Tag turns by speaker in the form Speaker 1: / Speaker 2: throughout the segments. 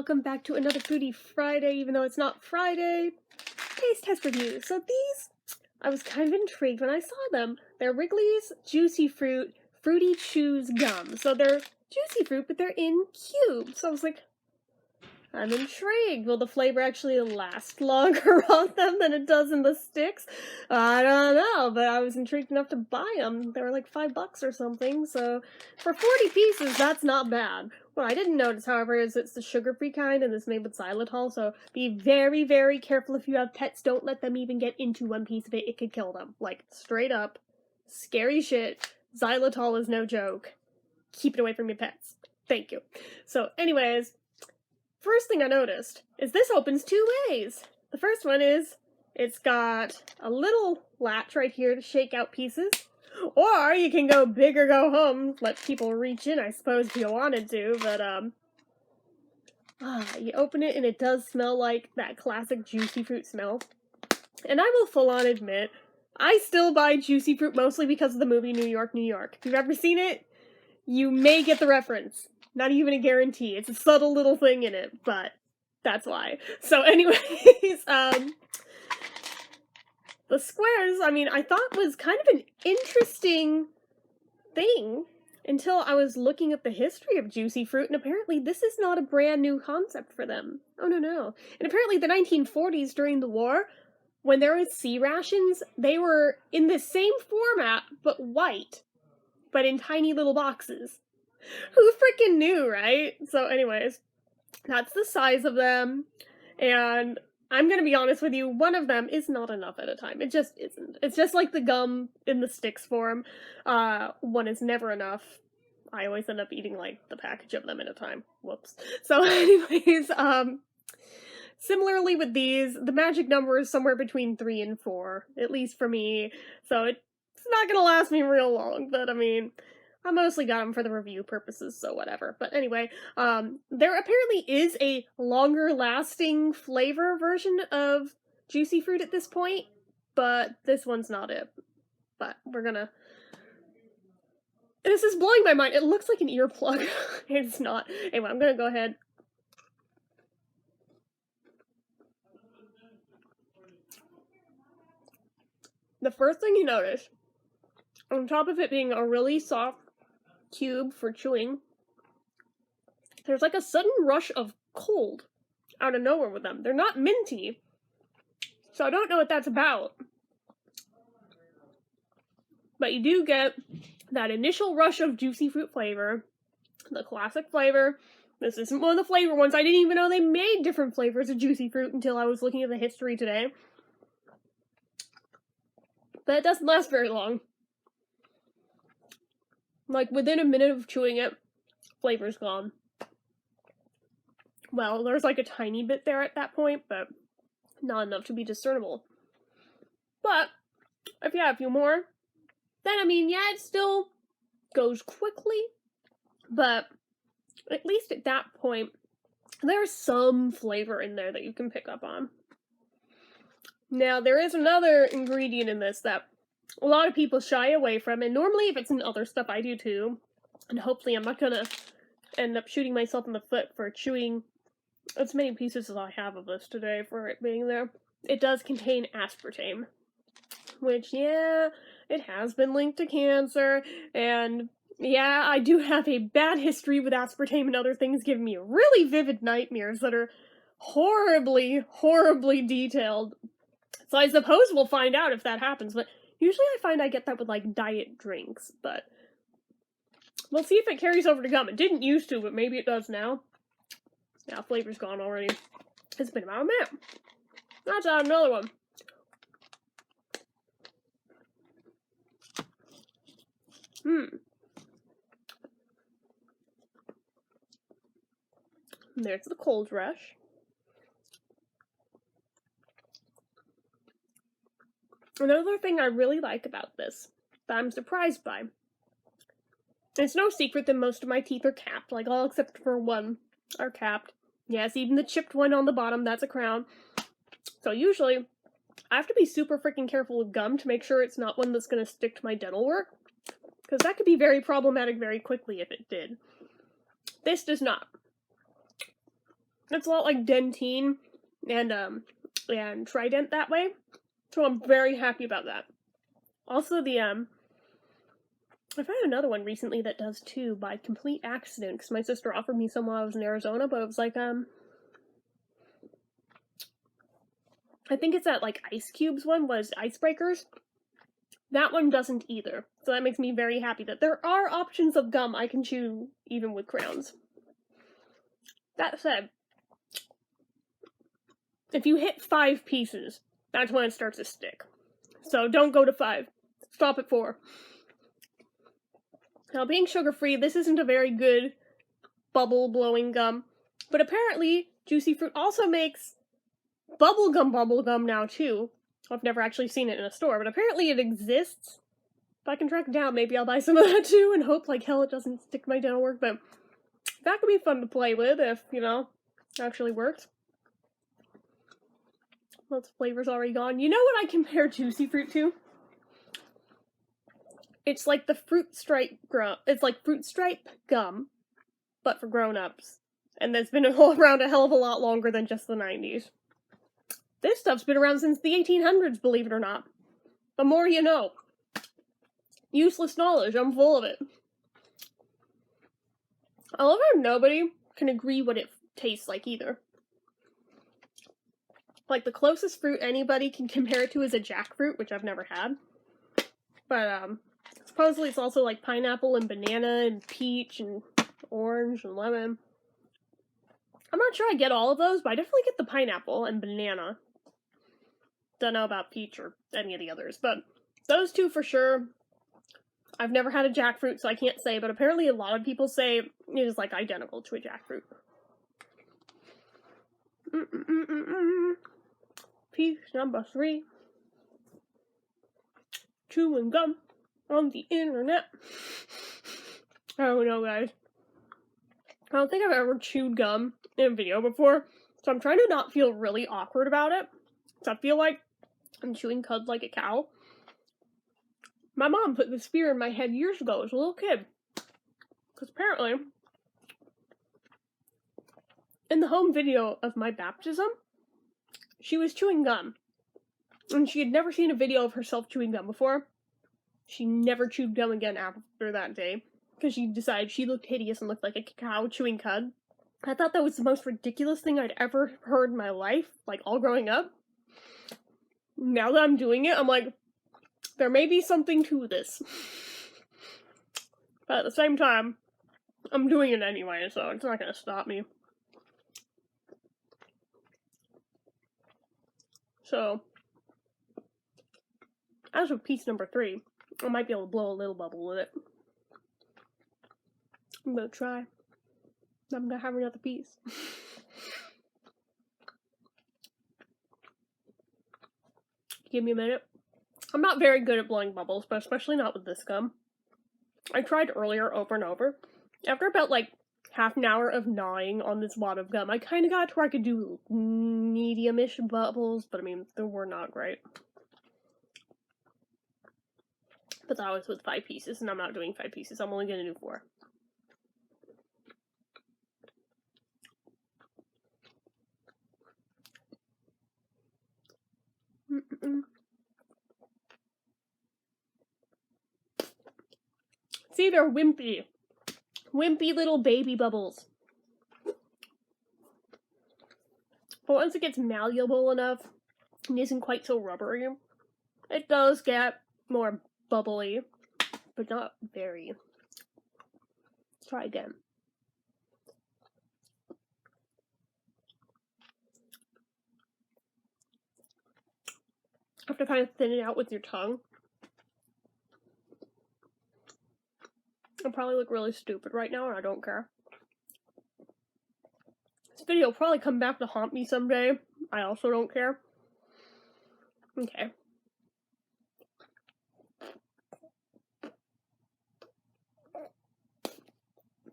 Speaker 1: welcome back to another Foodie Friday, even though it's not Friday. Taste test review. So these, I was kind of intrigued when I saw them. They're Wrigley's Juicy Fruit Fruity Chews Gum. So they're juicy fruit, but they're in cubes. So I was like, I'm intrigued. Will the flavor actually last longer on them than it does in the sticks? I don't know, but I was intrigued enough to buy them. They were like $5 or something, so for 40 pieces, that's not bad. What I didn't notice, however, is it's the sugar-free kind, and it's made with xylitol, so be very, very careful if you have pets. Don't let them even get into one piece of it. It could kill them. Like, straight up. Scary shit. Xylitol is no joke. Keep it away from your pets. Thank you. So, anyways, first thing I noticed is this opens two ways. The first one is it's got a little latch right here to shake out pieces. Or you can go big or go home, let people reach in, I suppose, if you wanted to, but, you open it and it does smell like that classic juicy fruit smell. And I will full on admit, I still buy juicy fruit mostly because of the movie New York, New York. If you've ever seen it, you may get the reference. Not even a guarantee. It's a subtle little thing in it, but that's why. So anyways, the squares, I mean, I thought was kind of an interesting thing until I was looking at the history of juicy fruit, and apparently this is not a brand new concept for them. Oh, no. And apparently the 1940s during the war, when there was sea rations, they were in the same format, but white, but in tiny little boxes. Who freaking knew, right? So anyways, that's the size of them, and I'm gonna be honest with you, one of them is not enough at a time. It just isn't. It's just like the gum in the sticks form. One is never enough. I always end up eating, like, the package of them at a time. Whoops. So anyways, similarly with these, the magic number is somewhere between 3 and 4, at least for me, so it's not gonna last me real long, but I mean, I mostly got them for the review purposes, so whatever. But anyway, there apparently is a longer-lasting flavor version of juicy fruit at this point, but this one's not it. But we're gonna... This is blowing my mind. It looks like an earplug. It's not. Anyway, I'm gonna go ahead. The first thing you notice, on top of it being a really soft cube for chewing, there's like a sudden rush of cold out of nowhere with them. They're not minty, so I don't know what that's about. But you do get that initial rush of juicy fruit flavor, the classic flavor. This isn't one of the flavor ones. I didn't even know they made different flavors of juicy fruit until I was looking at the history today. But it doesn't last very long. Like, within a minute of chewing it, flavor's gone. Well, there's like a tiny bit there at that point, but not enough to be discernible. But, if you have a few more, then, I mean, yeah, it still goes quickly, but at least at that point, there's some flavor in there that you can pick up on. Now, there is another ingredient in this that a lot of people shy away from, and normally if it's in other stuff, I do too. And hopefully I'm not gonna end up shooting myself in the foot for chewing as many pieces as I have of this today for it being there. It does contain aspartame, which, yeah, it has been linked to cancer, and yeah, I do have a bad history with aspartame and other things giving me really vivid nightmares that are horribly, horribly detailed. So I suppose we'll find out if that happens, but usually I find I get that with, like, diet drinks, but we'll see if it carries over to gum. It didn't used to, but maybe it does now. Yeah, flavor's gone already. It's been about a minute. Let's add another one. There's the cold rush. Another thing I really like about this, that I'm surprised by, it's no secret that most of my teeth are capped, like all except for one are capped. Yes, even the chipped one on the bottom, that's a crown. So usually, I have to be super freaking careful with gum to make sure it's not one that's going to stick to my dental work, because that could be very problematic very quickly if it did. This does not. It's a lot like Dentine and Trident that way. So I'm very happy about that. Also the I found another one recently that does too by complete accident because my sister offered me some while I was in Arizona, but it was like I think it's that like Ice Cubes one was Icebreakers. That one doesn't either. So that makes me very happy that there are options of gum I can chew even with crayons. That said, if you hit 5 pieces, that's when it starts to stick. So don't go to 5. Stop at 4. Now, being sugar-free, this isn't a very good bubble-blowing gum, but apparently Juicy Fruit also makes bubblegum now, too. I've never actually seen it in a store, but apparently it exists. If I can track it down, maybe I'll buy some of that, too, and hope like hell it doesn't stick to my dental work, but that could be fun to play with if, you know, actually works. Lots of flavors already gone. You know what I compare Juicy Fruit to? It's like the Fruit Stripe gum, but for grown-ups. And that's been around a hell of a lot longer than just the 90s. This stuff's been around since the 1800s, believe it or not. The more you know. Useless knowledge, I'm full of it. I love how nobody can agree what it tastes like either. Like, the closest fruit anybody can compare it to is a jackfruit, which I've never had. But, supposedly it's also like pineapple and banana and peach and orange and lemon. I'm not sure I get all of those, but I definitely get the pineapple and banana. Don't know about peach or any of the others, but those two for sure. I've never had a jackfruit, so I can't say, but apparently a lot of people say it is like identical to a jackfruit. Piece number 3. Chewing gum on the internet. I don't know, guys. I don't think I've ever chewed gum in a video before, so I'm trying to not feel really awkward about it. So I feel like I'm chewing cud like a cow. My mom put this fear in my head years ago as a little kid. Because apparently, in the home video of my baptism, she was chewing gum. And she had never seen a video of herself chewing gum before. She never chewed gum again after that day. Because she decided she looked hideous and looked like a cow chewing cud. I thought that was the most ridiculous thing I'd ever heard in my life, like all growing up. Now that I'm doing it, I'm like, there may be something to this. But at the same time, I'm doing it anyway, so it's not gonna stop me. So, as with piece number 3, I might be able to blow a little bubble with it. I'm gonna try. I'm gonna have another piece. Give me a minute. I'm not very good at blowing bubbles, but especially not with this gum. I tried earlier over and over. After about like half an hour of gnawing on this wad of gum, I kind of got to where I could do medium-ish bubbles, but I mean, they were not great. But that was with 5 pieces, and I'm not doing 5 pieces. I'm only gonna do 4. See, they're wimpy. Wimpy little baby bubbles. But once it gets malleable enough and isn't quite so rubbery, it does get more bubbly, but not very. Let's try again. You have to kind of thin it out with your tongue. I probably look really stupid right now, and I don't care. This video will probably come back to haunt me someday. I also don't care. Okay.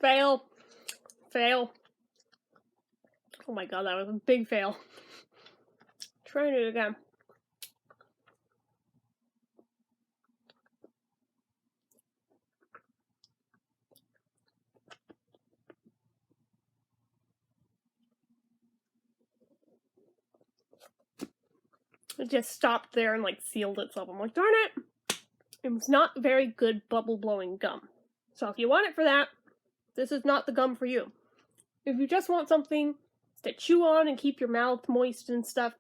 Speaker 1: Fail. Fail. Oh my god, that was a big fail. Trying it again. it just stopped there and like sealed itself. I'm like, darn it! It was not very good bubble blowing gum. So if you want it for that, this is not the gum for you. If you just want something to chew on and keep your mouth moist and stuff,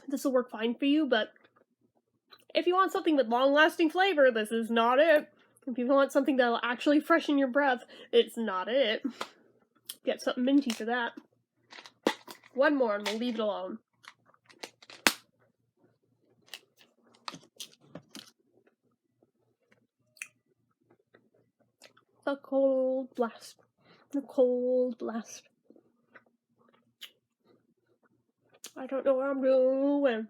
Speaker 1: this will work fine for you, but if you want something with long-lasting flavor, this is not it. If you want something that'll actually freshen your breath, it's not it. Get something minty for that. One more and we'll leave it alone. The cold blast. The cold blast. I don't know what I'm doing.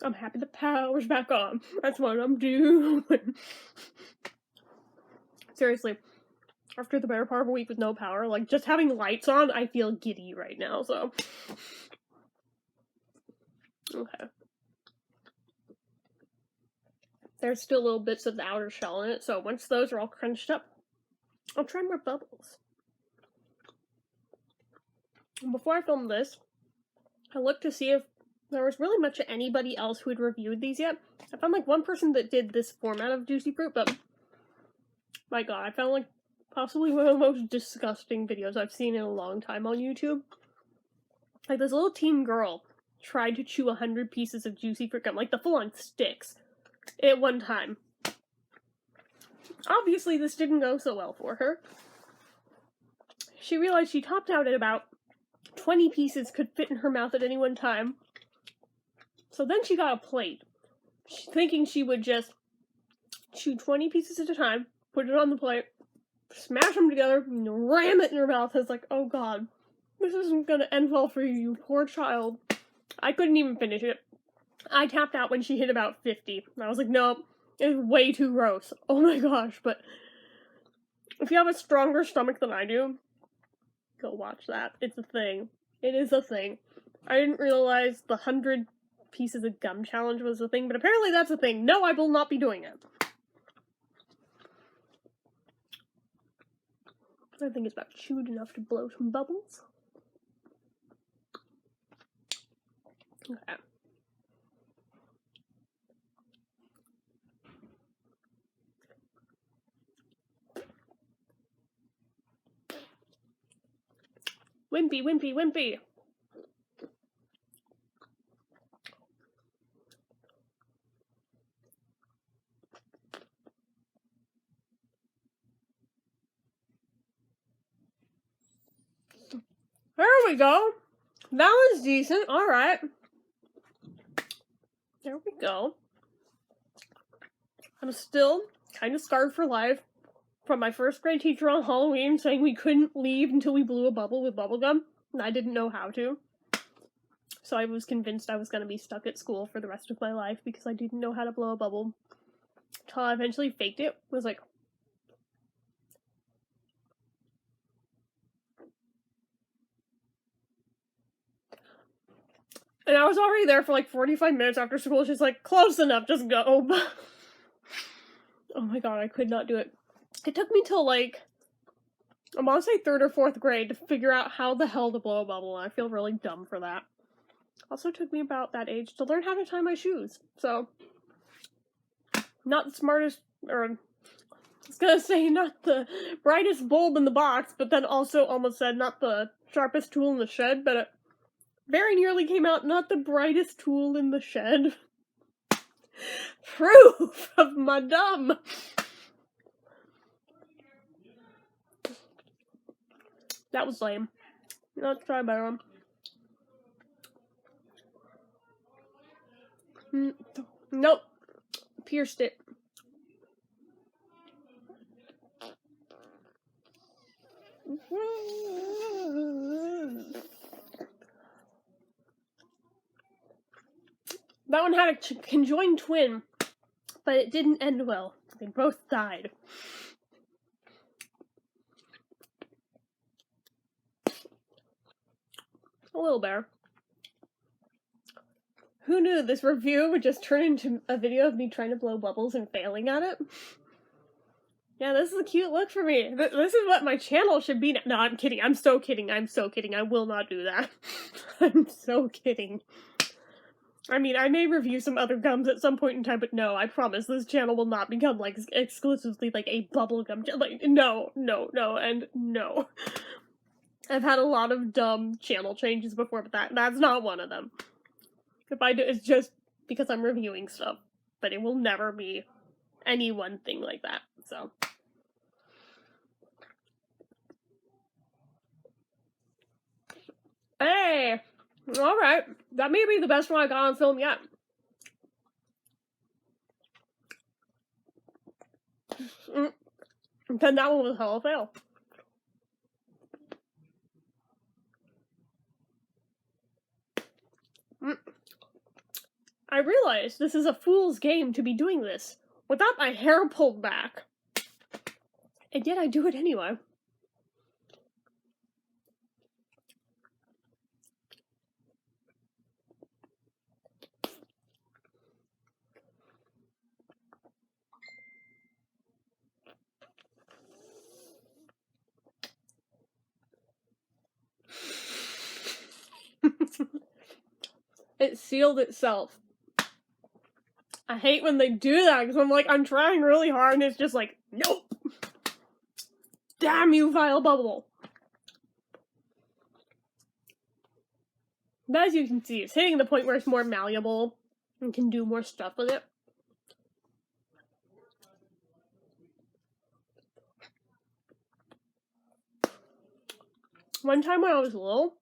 Speaker 1: I'm happy the power's back on. That's what I'm doing. Seriously, after the better part of a week with no power, like, just having lights on, I feel giddy right now, so. Okay. There's still little bits of the outer shell in it, so once those are all crunched up, I'll try more bubbles. And before I filmed this, I looked to see if there was really much of anybody else who had reviewed these yet. I found like one person that did this format of Juicy Fruit, but my god, I found like possibly one of the most disgusting videos I've seen in a long time on YouTube. Like this little teen girl tried to chew 100 pieces of Juicy Fruit gum, like the full-on sticks, at one time. Obviously this didn't go so well for her. She realized she topped out at about 20 pieces could fit in her mouth at any one time. So then she got a plate, thinking she would just chew 20 pieces at a time, put it on the plate, smash them together, and ram it in her mouth. It's like, oh god, this isn't gonna end well for you, you poor child. I couldn't even finish it. I tapped out when she hit about 50. I was like, nope, it's way too gross. Oh my gosh, but if you have a stronger stomach than I do, go watch that. It's a thing. It is a thing. I didn't realize the 100 pieces of gum challenge was a thing, but apparently that's a thing. No, I will not be doing it. I think it's about chewed enough to blow some bubbles. Okay. Wimpy, wimpy, wimpy. There we go. That was decent. Alright. There we go. I'm still kind of scarred for life from my first grade teacher on Halloween saying we couldn't leave until we blew a bubble with bubblegum, and I didn't know how to. So I was convinced I was going to be stuck at school for the rest of my life because I didn't know how to blow a bubble. Until I eventually faked it. Was like, and I was already there for like 45 minutes after school. She's like, close enough, just go. Oh my god, I could not do it. It took me till like, I want to say 3rd or 4th grade to figure out how the hell to blow a bubble, and I feel really dumb for that. Also took me about that age to learn how to tie my shoes. So, not the smartest, or I was gonna say not the brightest bulb in the box, but then also almost said not the sharpest tool in the shed, but it very nearly came out not the brightest tool in the shed. Proof of my dumb. That was lame. Let's try a better one. Nope. Pierced it. That one had a conjoined twin, but it didn't end well. They both died. A little bear. Who knew this review would just turn into a video of me trying to blow bubbles and failing at it? Yeah, this is a cute look for me. This is what my channel should be. No, I'm kidding. I'm so kidding. I'm so kidding. I will not do that. I'm so kidding. I mean, I may review some other gums at some point in time, but no, I promise this channel will not become, like, exclusively, like, a bubblegum channel. Like, no, and no. I've had a lot of dumb channel changes before, but that's not one of them. If I do, it's just because I'm reviewing stuff, but it will never be any one thing like that, so. Hey! Alright, that may be the best one I got on film yet. Then that one was hell of a fail. I realize this is a fool's game to be doing this without my hair pulled back. And yet I do it anyway. It sealed itself. I hate when they do that, because I'm like, I'm trying really hard, and it's just like, nope! Damn you, vile bubble! But as you can see, it's hitting the point where it's more malleable, and can do more stuff with it. One time when I was little,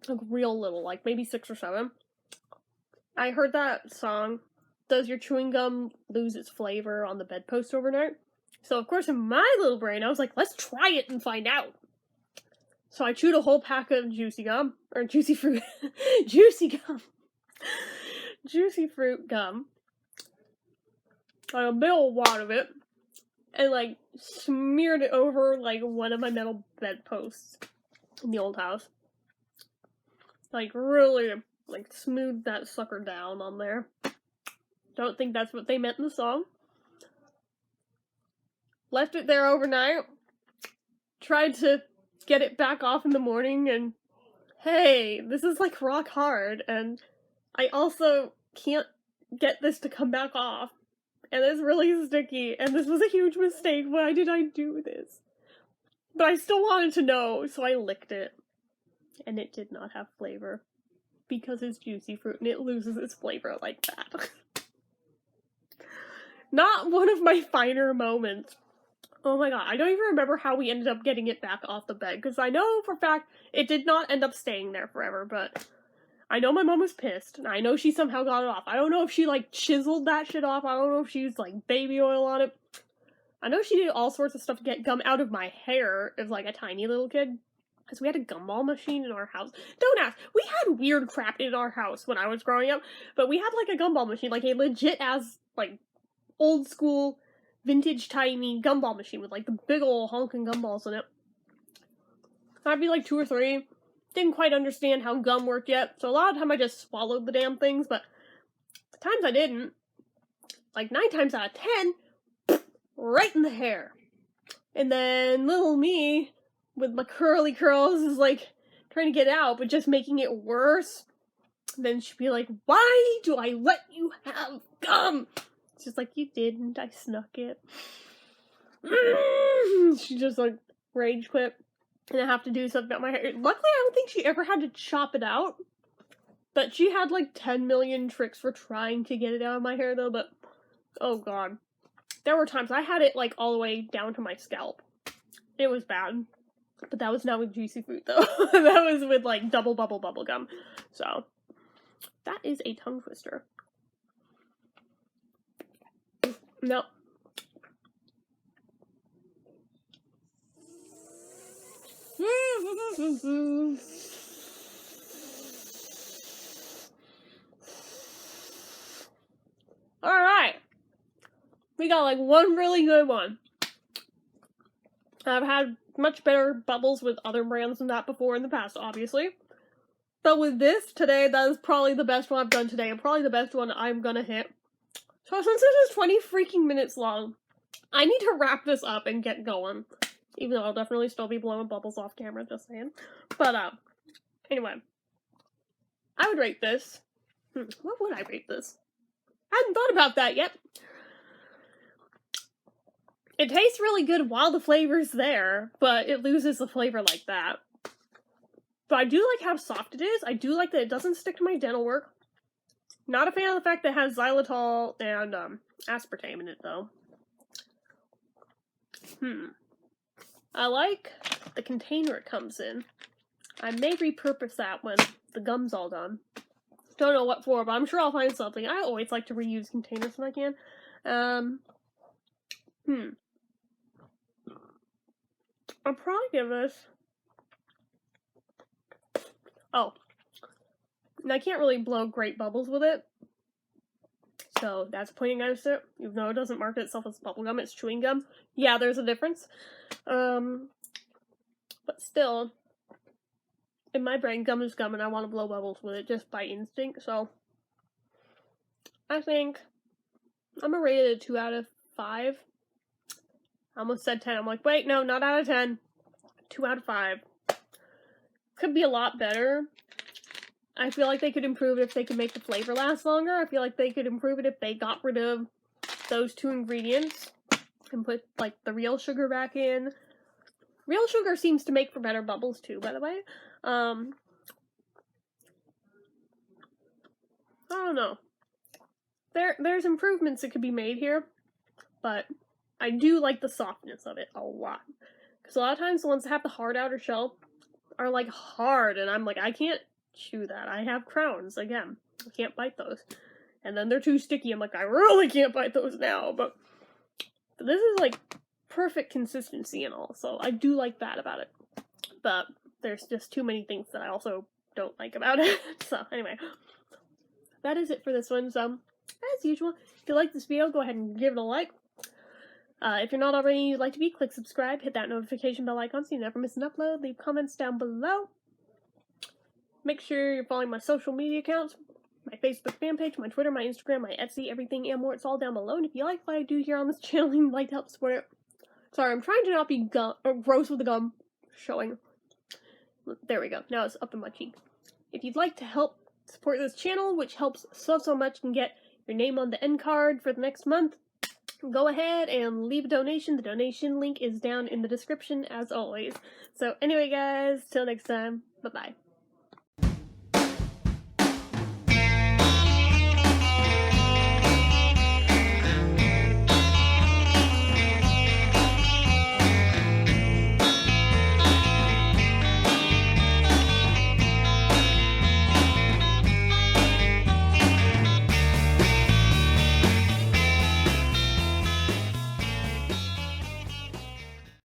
Speaker 1: like real little, like maybe 6 or 7, I heard that song, Does Your Chewing Gum Lose Its Flavor on the Bedpost Overnight? So of course in my little brain, I was like, let's try it and find out. So I chewed a whole pack of juicy gum, or juicy fruit, juicy fruit gum, like a big old wad of it, and like smeared it over like one of my metal bedposts in the old house. Like really, like smoothed that sucker down on there. Don't think that's what they meant in the song. Left it there overnight. Tried to get it back off in the morning, and hey, this is like rock hard, and I also can't get this to come back off, and it's really sticky, and this was a huge mistake. Why did I do this? But I still wanted to know, so I licked it, and it did not have flavor, because it's juicy fruit, and it loses its flavor like that. Not one of my finer moments. Oh my god, I don't even remember how we ended up getting it back off the bed, because I know for a fact it did not end up staying there forever, but I know my mom was pissed, and I know she somehow got it off. I don't know if she, like, chiseled that shit off. I don't know if she used, like, baby oil on it. I know she did all sorts of stuff to get gum out of my hair as, like, a tiny little kid, because we had a gumball machine in our house. Don't ask. We had weird crap in our house when I was growing up, but we had, like, a gumball machine, like, a legit-ass, like, old-school, vintage, tiny gumball machine with, like, the big ol' honking gumballs in it. I'd be, like, 2 or 3. Didn't quite understand how gum worked yet, so a lot of the time I just swallowed the damn things, but the times I didn't, like 9 times out of 10, right in the hair. And then little me, with my curly curls, is like, trying to get out, but just making it worse. And then she'd be like, why do I let you have gum? It's just like, you didn't, I snuck it. She just, like, rage quit. And I have to do something about my hair. Luckily, I don't think she ever had to chop it out. But she had, like, 10 million tricks for trying to get it out of my hair, though, but oh god. There were times I had it, like, all the way down to my scalp. It was bad. But that was not with juicy fruit, though. That was with, like, double bubble gum. So, that is a tongue twister. No. Alright. We got, like, one really good one. I've had much better bubbles with other brands than that before in the past, obviously. But with this, today, that is probably the best one I've done today, and probably the best one I'm gonna hit. So since this is 20 freaking minutes long, I need to wrap this up and get going. Even though I'll definitely still be blowing bubbles off camera, just saying. But, anyway. I would rate this. What would I rate this? I hadn't thought about that yet. It tastes really good while the flavor's there, but it loses the flavor like that. But I do like how soft it is. I do like that it doesn't stick to my dental work. Not a fan of the fact that it has xylitol and aspartame in it, though. I like the container it comes in. I may repurpose that when the gum's all done. Don't know what for, but I'm sure I'll find something. I always like to reuse containers when I can. I'll probably give this... Oh. And I can't really blow great bubbles with it. So that's pointing against it. Even though it doesn't market itself as bubblegum, it's chewing gum. Yeah, there's a difference. But still, in my brain, gum is gum and I want to blow bubbles with it just by instinct. So I think I'm gonna rate it a 2 out of 5. I almost said 10. I'm like, wait, no, not out of 10. 2 out of 5. Could be a lot better. I feel like they could improve it if they could make the flavor last longer. I feel like they could improve it if they got rid of those 2 ingredients and put, like, the real sugar back in. Real sugar seems to make for better bubbles, too, by the way. I don't know. There's improvements that could be made here, but I do like the softness of it a lot. Because a lot of times the ones that have the hard outer shell are, like, hard, and I'm like, I can't chew that. I have crowns, again. I can't bite those. And then they're too sticky. I'm like, I really can't bite those now. But this is, like, perfect consistency and all, so I do like that about it. But there's just too many things that I also don't like about it. So, anyway. That is it for this one. So, as usual, if you like this video, go ahead and give it a like. If you're not already and you'd like to be, click subscribe, hit that notification bell icon so you never miss an upload. Leave comments down below. Make sure you're following my social media accounts, my Facebook fan page, my Twitter, my Instagram, my Etsy, everything and more. It's all down below. And if you like what I do here on this channel and you'd like to help support it, sorry, I'm trying to not be gross with the gum showing. There we go. Now it's up in my cheek. If you'd like to help support this channel, which helps so much, and get your name on the end card for the next month, go ahead and leave a donation. The donation link is down in the description as always. So anyway guys, till next time, bye bye.